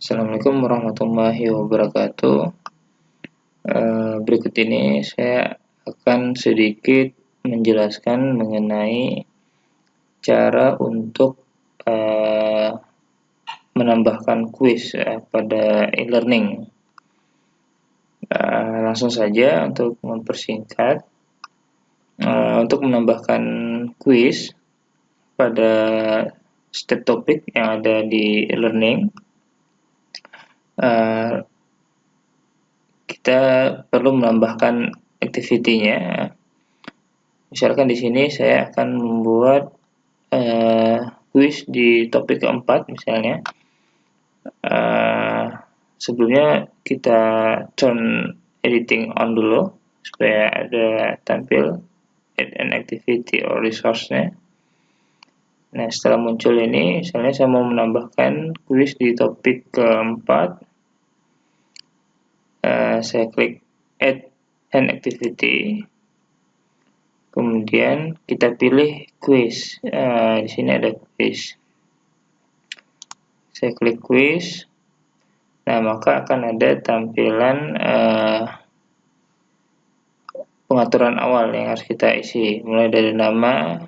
Assalamualaikum warahmatullahi wabarakatuh. Berikut ini saya akan sedikit menjelaskan mengenai cara untuk menambahkan kuis pada e-learning. Langsung saja untuk mempersingkat, untuk menambahkan kuis pada setiap topik yang ada di e-learning, kita perlu menambahkan activity-nya. Misalkan di sini saya akan membuat kuis di topik keempat misalnya. Sebelumnya kita turn editing on dulu supaya ada tampil add an activity or resource-nya. Nah, setelah muncul ini, misalnya saya mau menambahkan kuis di topik keempat, saya klik add an activity, kemudian kita pilih kuis. Di sini ada kuis. Saya klik kuis. Nah, maka akan ada tampilan pengaturan awal yang harus kita isi, mulai dari nama,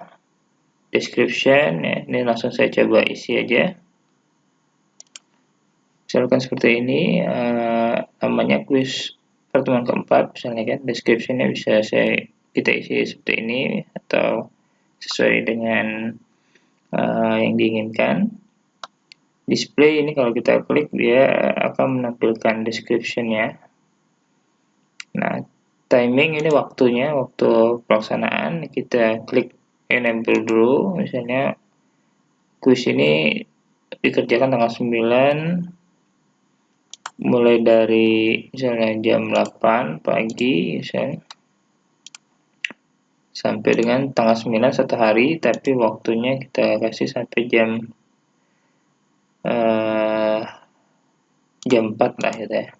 description, ya. Ini langsung saya coba isi aja. Misalkan seperti ini, namanya kuis pertemuan keempat, misalnya kan, description-nya bisa kita isi seperti ini atau sesuai dengan yang diinginkan. Display ini kalau kita klik dia akan menampilkan description-nya. Nah, timing ini waktunya, waktu pelaksanaan, kita klik enable dulu. Misalnya kuis ini dikerjakan tanggal 9 mulai dari misalnya jam 8 pagi misalnya sampai dengan tanggal 9 satu hari, tapi waktunya kita kasih sampai jam 4 lah gitu ya.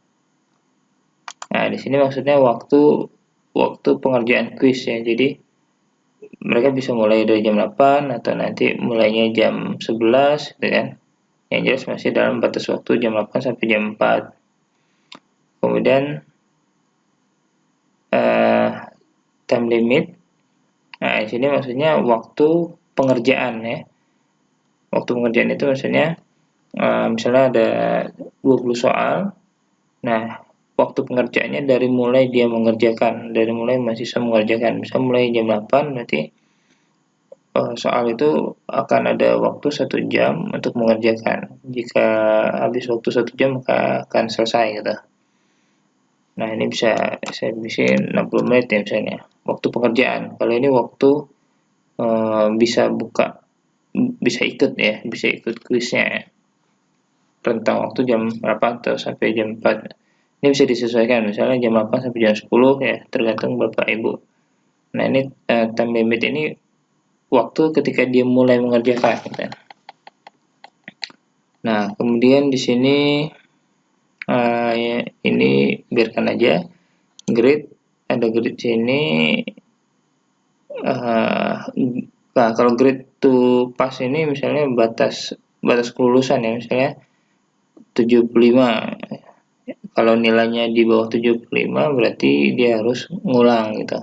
Nah, di sini maksudnya waktu pengerjaan kuis ya. Jadi mereka bisa mulai dari jam 8 atau nanti mulainya jam 11 gitu kan. Yang jelas masih dalam batas waktu jam 8 sampai jam 4. Kemudian time limit. Nah, di sini maksudnya waktu pengerjaan ya. Waktu pengerjaan itu maksudnya misalnya ada 20 soal. Nah, waktu pengerjaannya dari mulai dia mengerjakan, dari mulai mahasiswa mengerjakan. Misalnya mulai jam 8 berarti soal itu akan ada waktu 1 jam untuk mengerjakan. Jika habis waktu 1 jam maka akan selesai gitu. Nah, ini bisa saya bikin 60 menit ya misalnya, waktu pengerjaan. Kalau ini waktu bisa ikut kuisnya ya. Rentang waktu jam berapa atau sampai jam 4. Ini bisa disesuaikan, misalnya jam 8 sampai jam 10 ya, tergantung Bapak Ibu. Nah, ini time limit ini waktu ketika dia mulai mengerjakan gitu. Nah, kemudian di sini ya, ini biarkan aja. Grade, ada grade sini. Nah, kalau grade to pass ini misalnya batas kelulusan ya, misalnya 75. Kalau nilainya di bawah 75 berarti dia harus ngulang gitu.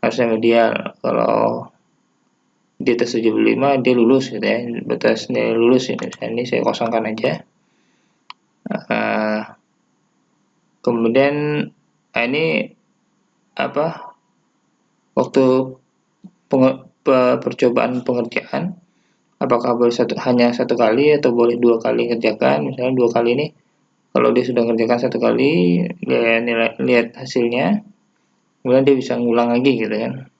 Harus remedial. Kalau di atas 75 dia lulus gitu ya. Batas nilai lulus ini. Misalnya ini saya kosongkan aja. Kemudian ini waktu percobaan pengerjaan, apakah boleh hanya satu kali atau boleh 2 kali kerjakan. Misalnya 2 kali ini, kalau dia sudah mengerjakan 1 kali, dia lihat hasilnya, kemudian dia bisa ngulang lagi gitu kan.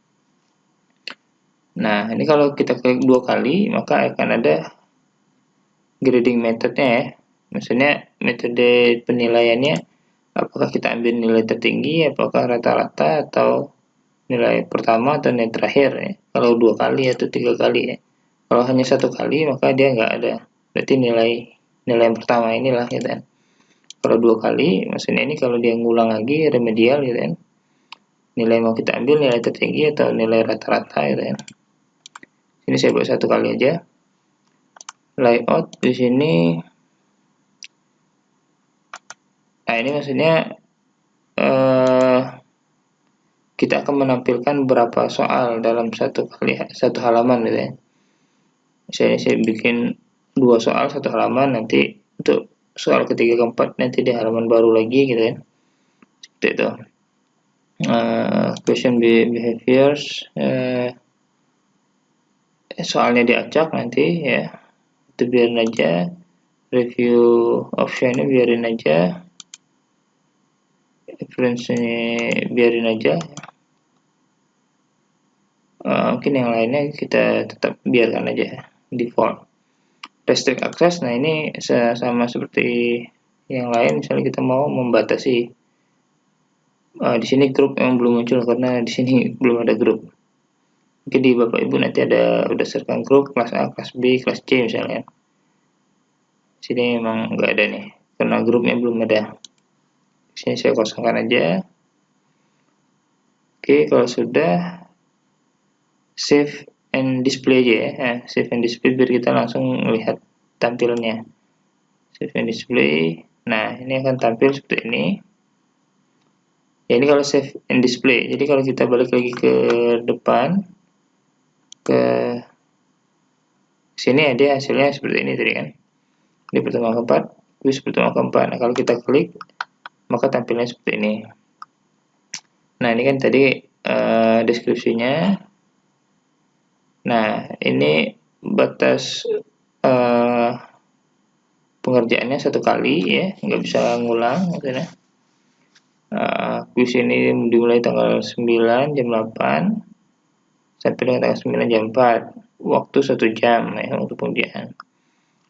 Nah, ini kalau kita klik 2 kali, maka akan ada grading methodnya ya. Maksudnya metode penilaiannya, apakah kita ambil nilai tertinggi, apakah rata-rata, atau nilai pertama atau nilai terakhir ya. Kalau 2 kali atau 3 kali ya. Kalau hanya 1 kali maka dia nggak ada. Berarti nilai yang pertama inilah gitu kan. Kalau 2 kali, maksudnya ini kalau dia ngulang lagi remedial gitu kan. Nilai mau kita ambil nilai tertinggi atau nilai rata-rata gitu kan. Ini saya buat 1 kali aja. Layout di sini Nah, ini maksudnya kita akan menampilkan berapa soal dalam satu halaman gitu ya. Misalnya saya bikin 2 soal satu halaman, nanti untuk soal ketiga keempat nanti di halaman baru lagi gitu ya. Seperti itu. Question behaviors, soalnya diacak nanti ya, itu biarin aja. Review optionnya biarin aja, reference-nya biarin aja. Mungkin yang lainnya kita tetap biarkan aja default. Restrict access, nah ini sama seperti yang lain, misalnya kita mau membatasi. Di sini grup yang belum muncul karena di sini belum ada grup. Mungkin di Bapak Ibu nanti ada berdasarkan grup kelas A, kelas B, kelas C misalnya. Di sini memang nggak ada nih karena grupnya belum ada. Di sini saya kosongkan aja. Oke, kalau sudah save and display aja ya. Save and display biar kita langsung melihat tampilannya. Save and display. Nah, ini akan tampil seperti ini. Ya, ini kalau save and display. Jadi kalau kita balik lagi ke depan, ke sini ada hasilnya seperti ini tadi kan. Ini pertemuan keempat, kuis pertemuan keempat. Nah, kalau kita klik, maka tampilnya seperti ini. Nah, ini kan tadi deskripsinya. Nah, ini batas pengerjaannya 1 kali ya, nggak bisa ngulang maksudnya. Kuis ini dimulai tanggal 9 jam 8 sampai dengan tanggal 9 jam 4, waktu 1 jam ya untuk pengerjaan.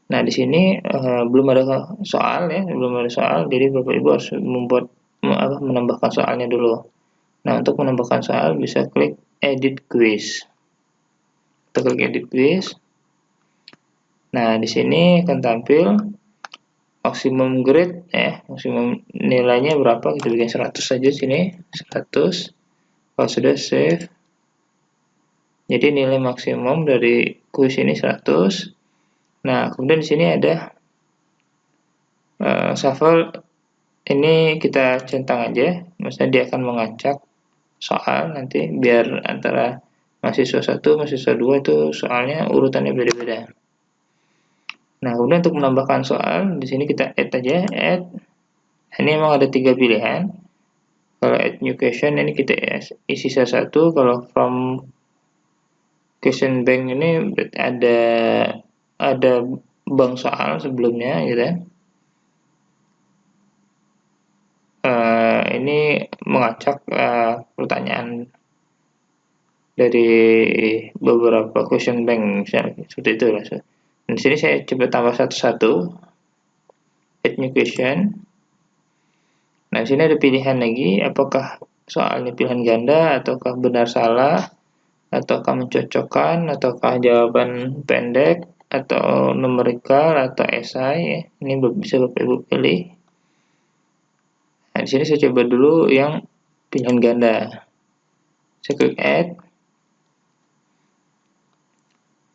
Nah, di sini belum ada soal ya, jadi Bapak Ibu harus menambahkan soalnya dulu. Nah, untuk menambahkan soal bisa klik edit quiz. Kita klik edit quiz. Nah, di sini akan tampil maksimum grade ya, maksimum nilainya berapa, kita bikin 100 saja sini, 100. Kalau sudah save, jadi nilai maksimum dari kuis ini 100. Nah, kemudian di sini ada shuffle, ini kita centang aja, maksudnya dia akan mengacak soal nanti biar antara mahasiswa 1, mahasiswa 2 itu soalnya urutannya beda-beda. Nah, kemudian untuk menambahkan soal, di sini kita add aja, add. Ini memang ada 3 pilihan. Kalau add new question, ini kita isi satu. Kalau from question bank ini ada bank soal sebelumnya gitu ya. Ini mengacak pertanyaan dari beberapa question bank misalnya, seperti itu. Dan di sini saya coba tambah satu-satu, add new question. Nah, di sini ada pilihan lagi, apakah soalnya pilihan ganda, ataukah benar salah, ataukah mencocokkan, ataukah jawaban pendek, atau numerikal, atau esai ya. Ini bisa Bapak Ibu pilih. Nah, di sini saya coba dulu yang pilihan ganda. Saya klik add.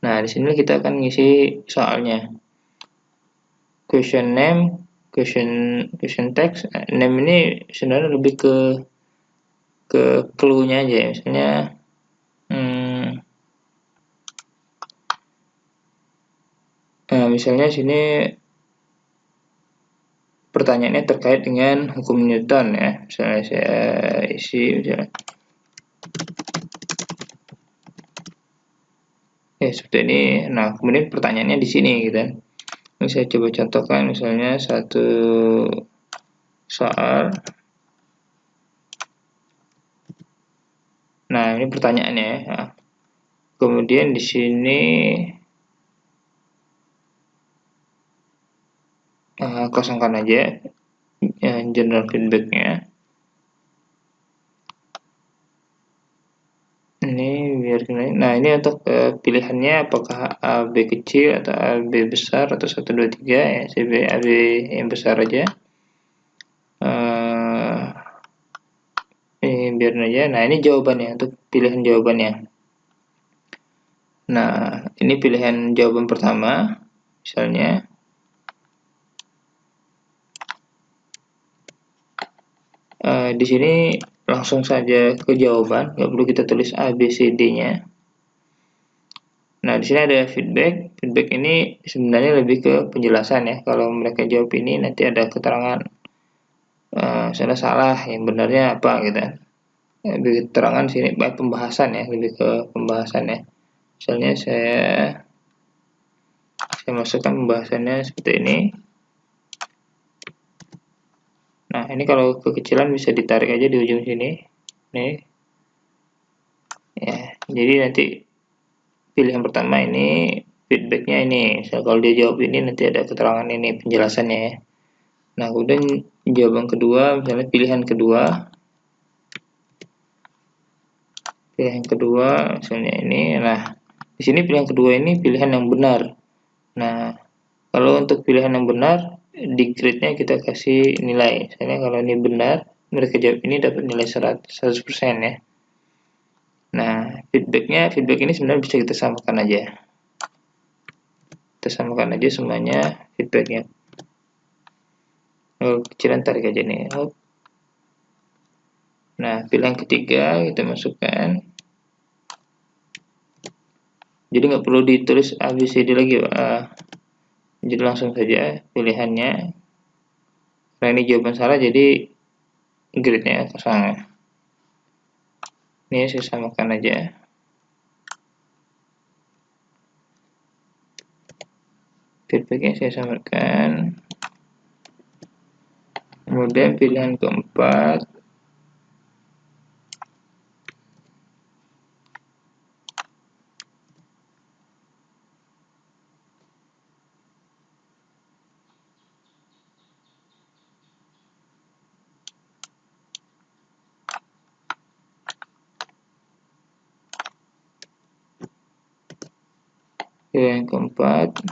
Nah, di sini kita akan ngisi soalnya. Question name, question text. Name ini sebenarnya lebih ke clue-nya aja ya. Misalnya misalnya sini pertanyaannya terkait dengan hukum Newton ya. Misalnya saya isi misalnya ya seperti ini. Nah, kemudian pertanyaannya di sini gitu kan. Ini saya coba contohkan misalnya satu soal. Nah, ini pertanyaannya ya. Nah, kemudian di sini kosongkan aja general feedbacknya. Ini biar gini. Nah, ini untuk pilihannya apakah A, B kecil atau A, B besar atau 1, 2, 3 ya. C, B, A, B yang besar aja. Ini biarin aja. Nah, ini jawabannya untuk pilihan jawabannya. Nah, ini pilihan jawaban pertama misalnya. Di sini langsung saja ke jawaban, nggak perlu kita tulis A, B, C, D-nya. Nah, di sini ada feedback. Feedback ini sebenarnya lebih ke penjelasan ya. Kalau mereka jawab ini nanti ada keterangan salah, yang benarnya apa gitu. Lebih keterangan sini baik pembahasan ya, lebih ke pembahasan ya. Misalnya saya masukkan pembahasannya seperti ini. Nah, ini kalau kekecilan bisa ditarik aja di ujung sini. Nih. Ya, jadi nanti pilihan pertama ini feedbacknya ini. Misal kalau dia jawab ini nanti ada keterangan ini penjelasannya ya. Nah, kemudian jawaban kedua, misalnya pilihan kedua misalnya ini. Nah, di sini pilihan kedua ini pilihan yang benar. Nah, kalau untuk pilihan yang benar, di grade-nya kita kasih nilai. Misalnya kalau ini benar, mereka jawab ini dapat nilai 100% ya. Nah, feedback ini sebenarnya bisa kita samakan aja. Kita samakan aja semuanya feedbacknya. Kecilan tarik aja nih. Nah, pilihan ketiga kita masukkan. Jadi nggak perlu ditulis A, B, C, D lagi, Pak. Jadi langsung saja pilihannya. Nah, ini jawaban salah, jadi grade-nya kosong. Ini saya samakan aja. Feedbacknya saya samakan. Kemudian pilihan keempat. Pilihan keempat.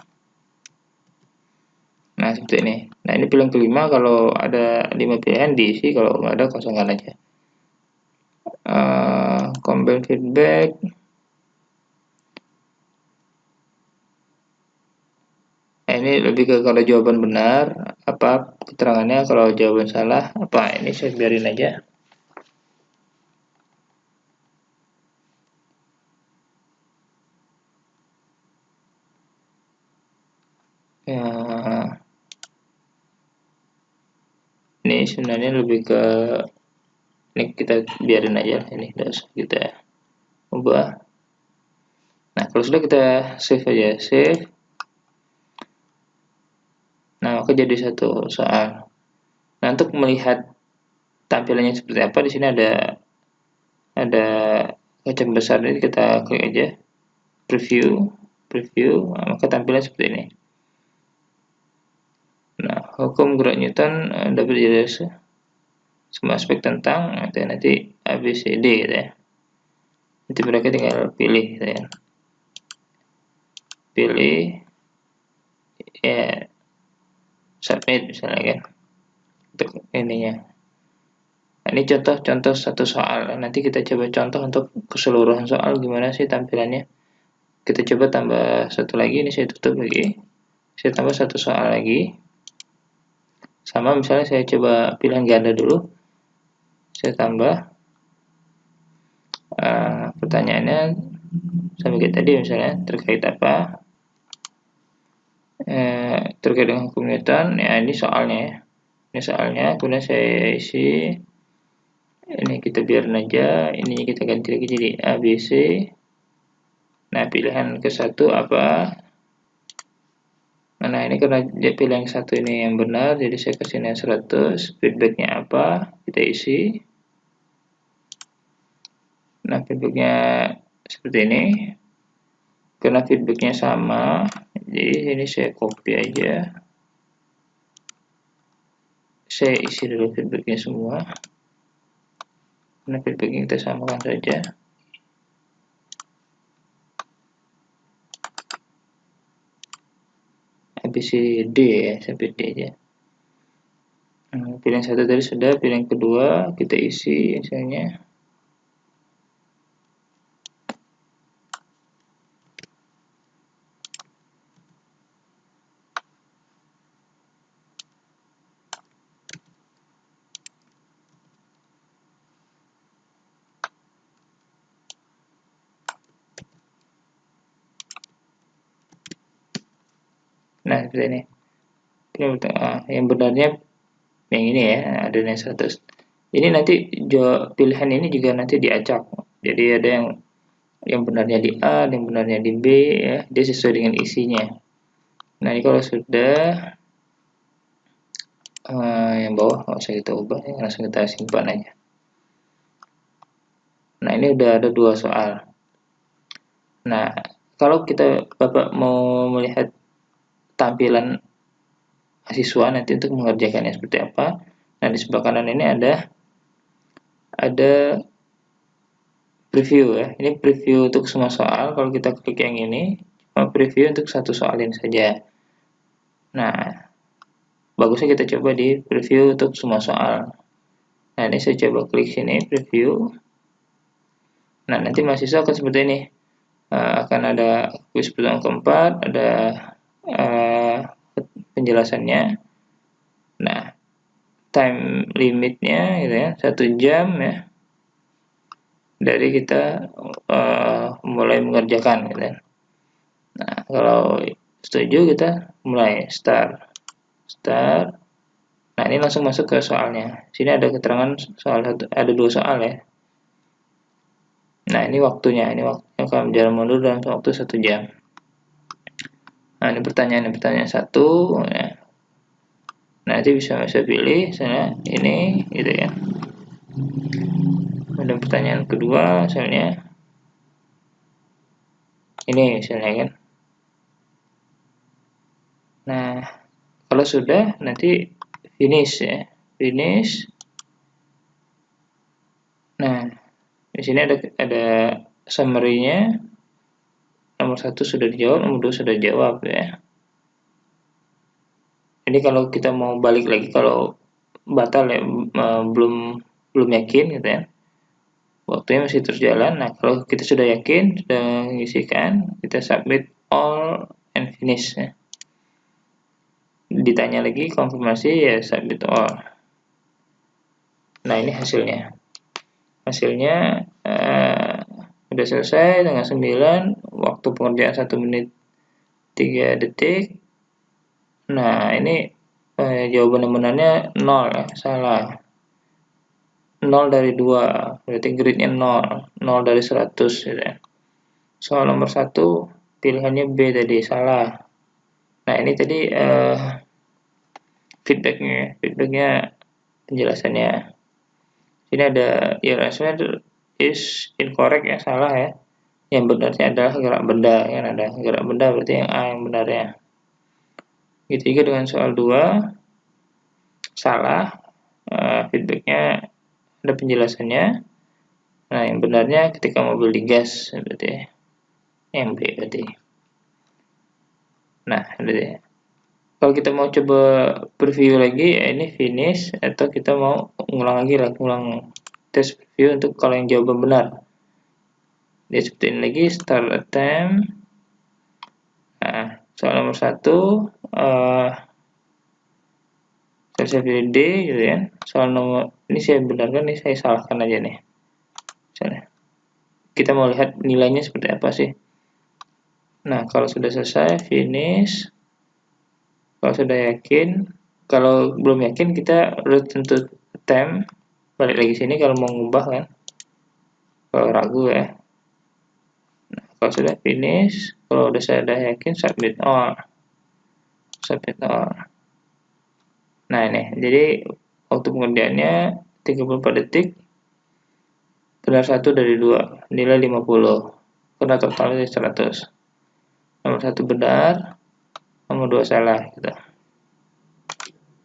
Nah, seperti ini. Nah, ini pilihan kelima. Kalau ada 5 pilihan diisi, kalau nggak ada kosongkan aja. Combine feedback. Nah, ini lebih ke kalau jawaban benar, apa keterangannya, kalau jawaban salah, apa. Ini saya biarin aja. Ini sebenarnya lebih ke, ini kita biarin aja, ini kita ubah. Nah, kalau sudah kita save aja, save. Nah, maka jadi satu soal. Nah, untuk melihat tampilannya seperti apa, di sini ada kaca besar ini, kita klik aja preview. Nah, maka tampilan seperti ini. Nah, hukum gerak Newton dapat dijelaskan semua aspek tentang nanti ABCD gitu ya. Nanti mereka tinggal pilih gitu ya. Pilih ya, submit misalnya kan, untuk ininya. Nah, ini contoh satu soal. Nanti kita coba contoh untuk keseluruhan soal gimana sih tampilannya. Kita coba tambah satu lagi, ini saya tutup lagi. Saya tambah satu soal lagi. Sama, misalnya saya coba pilihan ganda dulu. Saya tambah pertanyaannya sama kayak tadi, misalnya terkait apa, terkait dengan hukum Newton. Ya, ini soalnya ya. Ini soalnya, kemudian saya isi. Ini kita biarin aja, ini kita ganti lagi jadi ABC. Nah, pilihan ke satu apa? Nah, ini karena dia pilih yang satu ini yang benar, jadi saya kasih nilai 100. Feedbacknya apa? Kita isi. Nah, feedbacknya seperti ini. Karena feedbacknya sama, jadi ini saya copy aja. Saya isi dulu feedbacknya semua. Nah, feedbacknya kita samakan saja. ABCD ya, sampai D aja. Pilihan satu tadi sudah, pilihan kedua kita isi misalnya. Nah, seperti ini. Yang benarnya yang ini ya, adanya 100. Ini nanti pilihan ini juga nanti diacak. Jadi ada yang benarnya di A, yang benarnya di B ya, dia sesuai dengan isinya. Nah, ini kalau sudah yang bawah nggak usah kita ubah ya, langsung kita simpan aja. Nah, ini udah ada 2 soal. Nah, kalau Bapak mau melihat tampilan siswa nanti untuk mengerjakannya seperti apa, nah di sebelah kanan ini ada preview ya. Ini preview untuk semua soal. Kalau kita klik yang ini, cuma preview untuk satu soal ini saja. Nah, bagusnya kita coba di preview untuk semua soal. Nah, ini saya coba klik sini, preview. Nah, nanti mahasiswa akan seperti ini. Akan ada kuis pertemuan keempat, ada penjelasannya. Nah, time limitnya gitu ya, 1 jam ya. Dari kita mulai mengerjakan gitu ya. Nah, kalau setuju kita mulai start. Nah, ini langsung masuk ke soalnya. Sini ada keterangan soal ada 2 soal ya. Nah, ini waktunya akan berjalan mundur dalam waktu 1 jam. Nah, ini pertanyaan 1 ya. Nah, nanti bisa pilih misalnya ini gitu ya. Ada pertanyaan kedua misalnya ini misalnya kan. Nah, kalau sudah nanti finish ya. Finish. Nah, di sini ada summary-nya. Nomor 1 sudah dijawab, nomor 2 sudah dijawab ya. Ini kalau kita mau balik lagi, kalau batal ya, belum yakin gitu ya. Waktunya masih terus jalan. Nah, kalau kita sudah yakin, sudah mengisikan, kita submit all and finish ya. Ditanya lagi konfirmasi ya submit all. Nah, ini hasilnya. Hasilnya sudah selesai tanggal 9, waktu pengerjaan 1 menit 3 detik. Nah, ini jawaban yang benarnya 0 ya, salah. 0 dari 2, berarti grade-nya 0 dari 100 gitu ya. Soal nomor 1 pilihannya B tadi, salah. Nah, ini tadi feedbacknya penjelasannya. Sini ada your answer is incorrect ya, salah ya. Yang benarnya adalah gerak benda, kan ada gerak benda berarti yang A yang benarnya. Gitu juga dengan soal 2, salah. Feedbacknya ada penjelasannya. Nah, yang benarnya ketika mobil digas berarti yang B berarti. Nah, berarti kalau kita mau coba preview lagi ya ini finish, atau kita mau ulang tes preview untuk kalau yang jawaban benar. Dia seperti ini lagi, start attempt. Nah, soal nomor 1 saya pilih D gitu ya. Soal nomor ini saya benarkan, ini saya salahkan aja nih. Misalnya kita mau lihat nilainya seperti apa sih. Nah, kalau sudah selesai finish. Kalau sudah yakin, kalau belum yakin kita return to attempt, balik lagi sini kalau mau ngubah kan. Kalau ragu ya. Nah, kalau sudah finish, kalau sudah yakin submit all. Nah, ini jadi waktu pengerjaannya 34 detik, benar 1 dari 2, nilai 50, karena totalnya 100. Nomor 1 benar, nomor 2 salah gitu.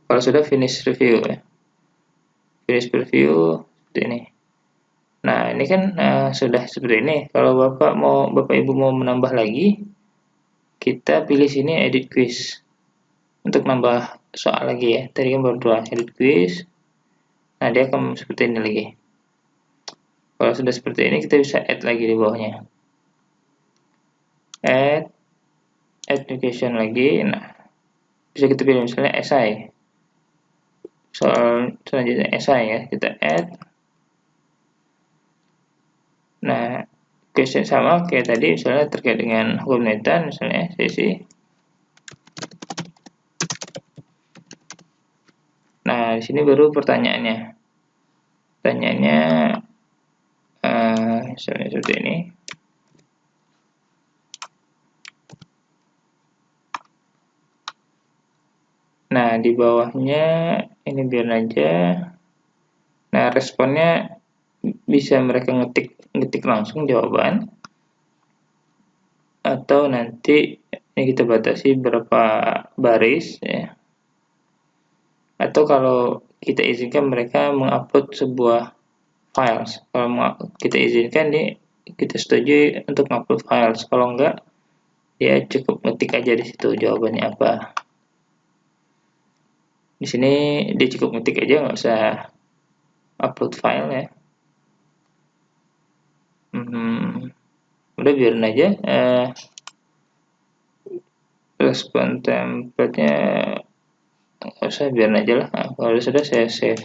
Kalau sudah finish review ya. Finish review seperti ini. Nah, ini kan sudah seperti ini. Kalau Bapak Ibu mau menambah lagi, kita pilih sini edit quiz. Untuk nambah soal lagi ya. Tadi kan baru 2 edit quiz. Nah, dia akan seperti ini lagi. Kalau sudah seperti ini, kita bisa add lagi di bawahnya. Add education lagi. Nah, bisa kita pilih misalnya essay. Soal selanjutnya essay ya, kita add. Nah, question sama kayak tadi, misalnya terkait dengan hukum netan, misalnya sesi di sini baru pertanyaannya. Pertanyaannya misalnya seperti ini. Nah, di bawahnya ini biar aja. Nah, responnya bisa mereka ngetik langsung jawaban, atau nanti ini kita batasi berapa baris ya. Atau kalau kita izinkan mereka mengupload sebuah files. Kalau kita izinkan kita setuju untuk mengupload files. Kalau enggak, dia cukup ngetik aja di situ jawabannya apa. Di sini dia cukup ngetik aja, nggak usah upload file ya. Udah biarin aja. Respon template-nya nggak usah, biarin aja lah. Kalau sudah saya save.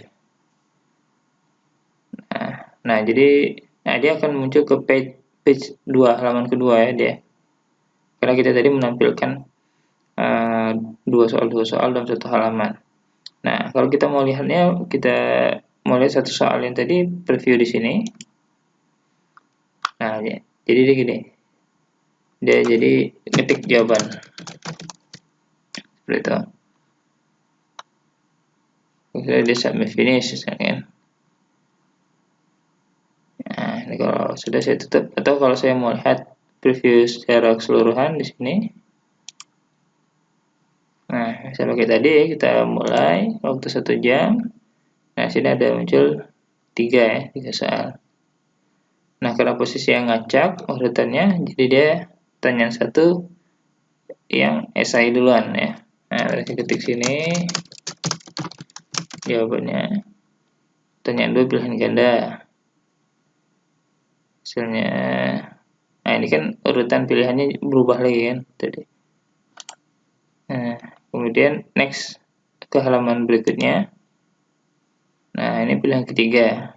Nah jadi dia akan muncul ke page 2, halaman kedua ya dia. Karena kita tadi menampilkan dua soal dalam satu halaman. Nah, kalau kita mau lihatnya, kita mau lihat satu soal yang tadi preview di sini. Nah, jadi dia gini. Dia jadi ketik jawaban. Seperti itu. Misalnya dia submit finish misalnya. Nah, ini kalau sudah saya tutup, atau kalau saya mau lihat preview secara keseluruhan di sini. Nah, misalnya kayak tadi kita mulai waktu 1 jam. Nah, sini ada muncul 3 soal. Nah, karena posisi yang ngacak urutannya, jadi dia pertanyaan 1 yang esai duluan ya. Nah, saya ketik sini jawabannya. Pertanyaan 2 pilihan ganda. Misalnya, nah ini kan urutan pilihannya berubah lagi kan tadi. Nah, kemudian next ke halaman berikutnya. Nah, ini pilihan ketiga.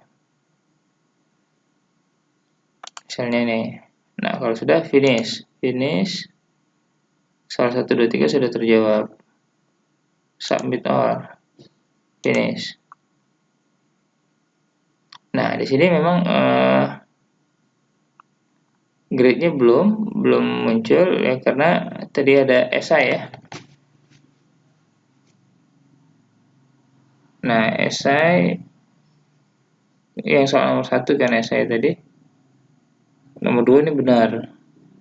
Misalnya nih. Nah, kalau sudah finish. Soal 1, 2, 3 sudah terjawab. Submit all. Finish. Nah, di sini memang grade-nya belum muncul ya, karena tadi ada esai ya. Nah, esai yang soal nomor 1 kan esai tadi. Nomor 2 ini benar.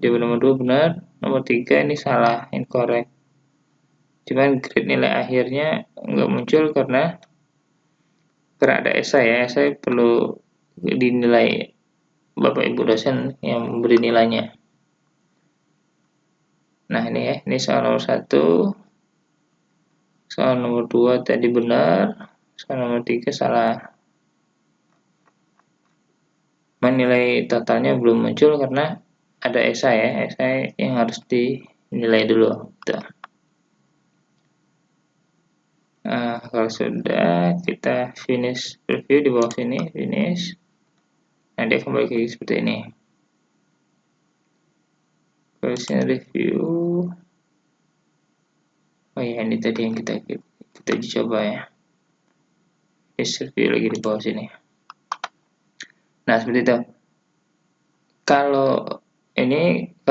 Jawaban nomor 2 benar, nomor 3 ini salah, incorrect. Cuman grade nilai akhirnya nggak muncul karena ada esai ya. Esai perlu dinilai Bapak Ibu dosen yang memberi nilainya. Nah, ini ya, ini soal nomor 1. Soal nomor 2 tadi benar, soal nomor 3 salah. Nilai totalnya belum muncul karena ada esai ya, esai yang harus dinilai dulu. Nah, kalau sudah kita finish preview di bawah sini, finish. Nah, dia kembali ke seperti ini. Question review. Oh ya, ini tadi yang kita coba ya. Finish review lagi di bawah sini. Nah, seperti itu. Kalau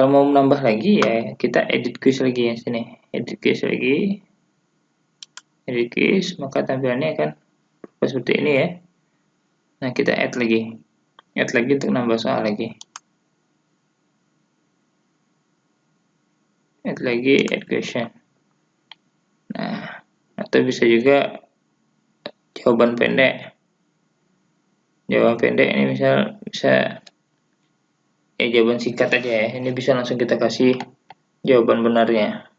mau menambah lagi ya, kita edit quiz lagi ya sini. Edit quiz lagi. Edit quiz, maka tampilannya akan seperti ini ya. Nah, kita add lagi. Add lagi untuk nambah soal lagi. Add lagi, add question. Nah, atau bisa juga jawaban pendek. Jawaban pendek ini bisa jawaban singkat aja ya. Ini bisa langsung kita kasih jawaban benarnya.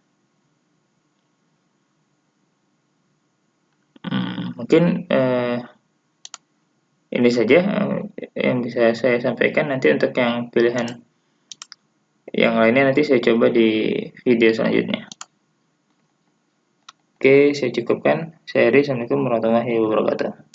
Mungkin ini saja yang bisa saya sampaikan. Nanti untuk yang pilihan yang lainnya nanti saya coba di video selanjutnya. Oke, saya cukupkan. Saya Eri. Assalamualaikum warahmatullahi wabarakatuh.